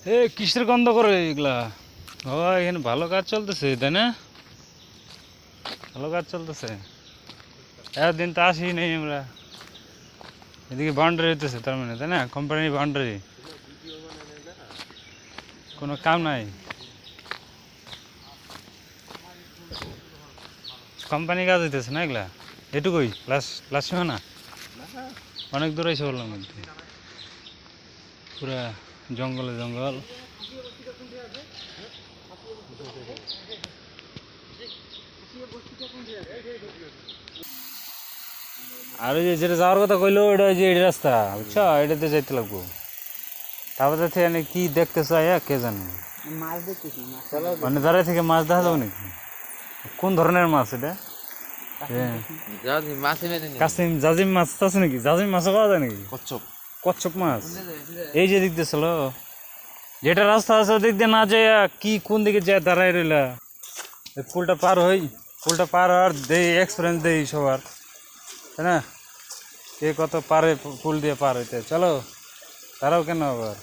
এ কিসের গন্ধ করে এগুলা? ও এখানে ভালো কাজ চলতেছে তাই না? ভালো কাজ চলতেছে। একদিন তো আসি নেই আমরা। এদিকে বাউন্ডারি হইতেছে তার মানে তাই না? কোম্পানির বাউন্ডারি। কোনো কাম নাই। কোম্পানি কাজ হইতেছে না এগুলা? এটুকুই লাস্ট সীমানা? অনেক দূর এসে বললাম কিন্তু পুরা জঙ্গলে জঙ্গল। আর ওই যে যেটা যাওয়ার কথা কইলো ওটা ওই যে এই রাস্তা বুঝছো, এটাতে যাইতে লাগবো। তারপরে থেকে কি দেখতে চাই কে জানে। মাছ দেখতেছি মানে দাঁড়ায় থেকে মাছ দেখা যাবে নাকি? কোন ধরনের মাছ এটা? কাসিম জাজিম মাছ আছে নাকি? জাজিম মাছও পাওয়া যায় নাকি? কচ্ছপ কচ্ছপ মাছ এই যে দিক দিয়ে চলো, যেটা রাস্তা আছে ওদিক দিয়ে না যায় কি কোন দিকে যায় দাঁড়ায় রইলা? পুলটা পার হই, পুলটা পার হওয়ার দেই এক্সপিরিয়েন্স দেই সবার তাই না? কে কত পারে পুল দিয়ে পার হইতে। চলো তারাও কেন আবার,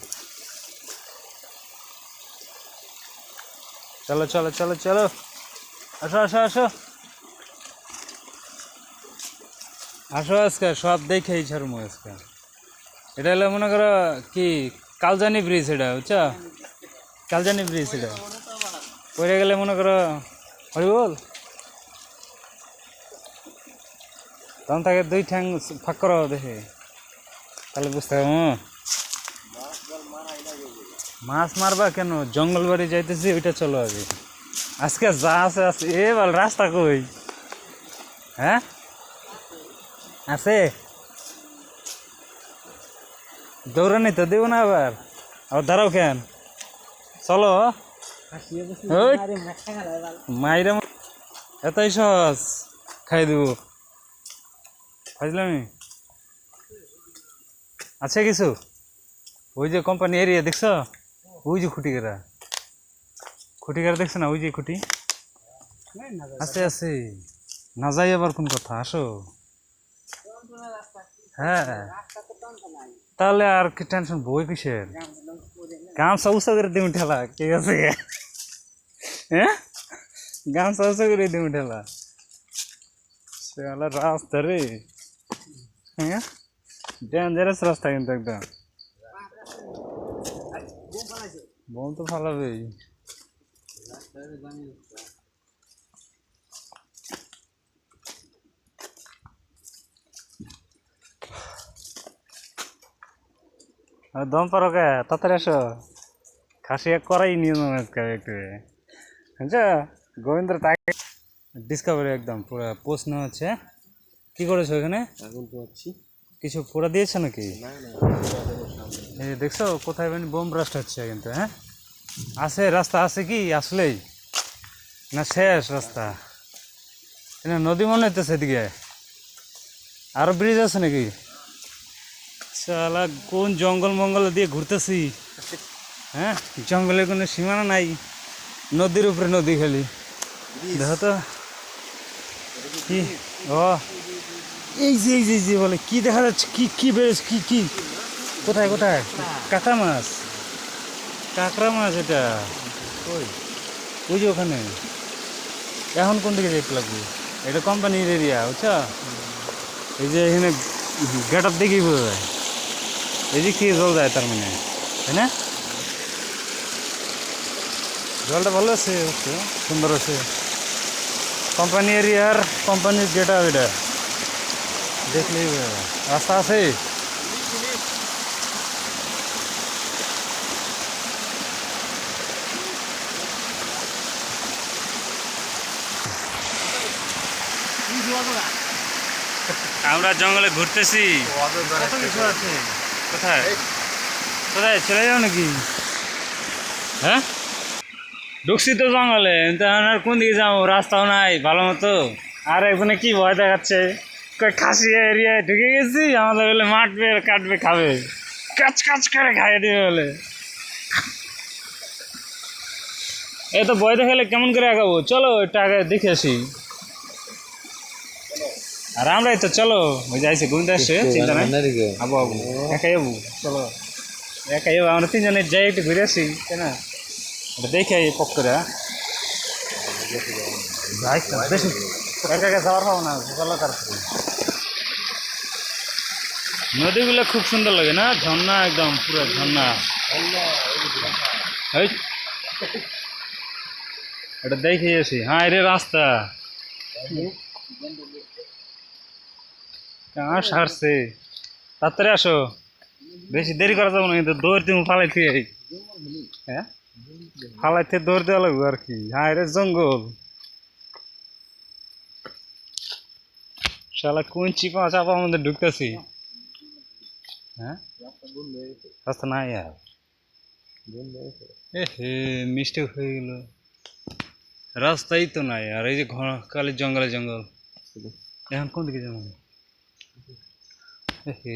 চলো চলো চলো চলো, আসো আসো আসো আসো। আজকে সব দেখেই ছাড়বো আজকে। এটা হলো মনে করো কি কালজানি ব্রিজ, এটা বুঝছো? কালজানি ব্রিজ এটা পড়ে গেলে মনে করো হরি বল তখন তাকে দুই ঠ্যাং ফাঁক করো দেখে, তাহলে বুঝতে পারবো। মাছ মারবা কেন? জঙ্গল বাড়ি যাইতেছি ওইটা চলো আগে। আজকে যা আছে আছে এ বল রাস্তা কই? হ্যাঁ আছে দৌড়ানি তো দেবো না আবার, আবার দাঁড়াও কেন? চলো মাইরা এতই সহজ খাই দেবো, বুঝলাম। আছে কিছু ওই যে কোম্পানি এরিয়া দেখছো, ওই যে খুঁটিকারা দেখছো না? ওই যে খুঁটি আছে আছে, না যাই আবার কোন কথা, আসো। হ্যাঁ তাহলে আর কি টেনশন বই কিসের? গামছা উঁচা করে দিম ঠেলা, ঠিক আছে? হ্যাঁ গামছা উঁচা করে দিম ঠেলা, সেগুলো রাস্তা রে। হ্যাঁ ডেঞ্জারাস রাস্তা কিন্তু একদম, বোম তো ফালাবেই। দম পারো কে? তাড়াতাড়ি আসো, খাসি এক করাই নিয়ে একটু বুঝছো? গোবিন্দ্র তাকে ডিসকাভারি একদম পুরো পোস্ট নেওয়া হচ্ছে। কি করেছো এখানে? এখন তো আছি কিছু পুরা দিয়েছো নাকি? না এই দেখছো কোথায় বোম ব্লাস্ট হচ্ছে কিন্তু। হ্যাঁ আছে রাস্তা আছে কি আসলেই না শেষ রাস্তা? নদী মনে হইতেছে এদিকে, আরো ব্রিজ আছে নাকি? শালা কোন জঙ্গল মঙ্গল দিয়ে ঘুরতেছি। হ্যাঁ জঙ্গলের কোনো সীমানা নাই, নদীর উপরে নদী খালি। দেখো তো কি, ও এই যে বলে কি দেখা যাচ্ছে? কি কি বেশ কি কি কোথায় কোথায়? কাঁকড়া মাছ, কাঁকড়া মাছ এটা ওই ওই যে ওখানে। এখন কোন দিকে যেতে লাগবে? এটা কোম্পানির এরিয়া বুঝছো? এই যে এখানে গেটার দিকেই বোঝা যায়, এই যে কি জল যায় তার মানে, তাই না? জলটা ভালো আছে, সুন্দর আছে। কোম্পানি এরিয়ার কোম্পানির গেটা এটা দেখলেই রাস্তা আছে। আমরা জঙ্গলে ঘুরতেছি, কত কিছু আছে। কোথায় কোথায় চলে যাও নাকি? হ্যাঁ ঢুকছি তো জঙ্গলে, আর কোন দিকে যাবো? রাস্তাও নাই ভালো মতো। আর একজনে কি ভয় দেখাচ্ছে, খাসি এরিয়ায় ঢুকে গেছি, আমাদের বলে মাঠবে কাটবে খাবে, কাচ কাচ করে খাইয়ে দিবে বলে। এ তো ভয় দেখালে কেমন করে আগাবো? চলো এটা আগে দেখে আসি। আর আমরাই তো চলো ওই যাইছি গোবিন্দ আসছে, চিন্তা নাই, আবু আবু একাই আবু চলো। একাই আমরা তিনজনে যাই একটু ঘুরে আসি তাই না ওটা দেখে পক করে যাই তো, বেশি একা একা যাওয়ার হবো না চলো তারপরে নদীগুলো খুব সুন্দর লাগে না ঝর্ণা একদম পুরো ঝর্ণা এই, এটা দেখে আসি হ্যাঁ রে রাস্তা কার সারছে তাড়াতাড়ি আসো বেশি দেরি করা যাবো না কিন্তু দৌড় তুমি ফালাইতে হ্যাঁ ফালাইতে দৌড় দেওয়া লাগবে আর কি হ্যাঁ রে জঙ্গল শালা কোন চিপা চাপার মধ্যে ঢুকতেছি হ্যাঁ রাস্তা নাই আর এ হে মিস্টেক হয়ে গেল রাস্তাই তো নাই আর এই যে ঘন কালি জঙ্গলে জঙ্গল এখন কোন দিকে যাবো এ হে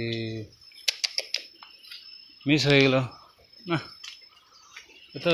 মিস হয়ে গেল না এ তো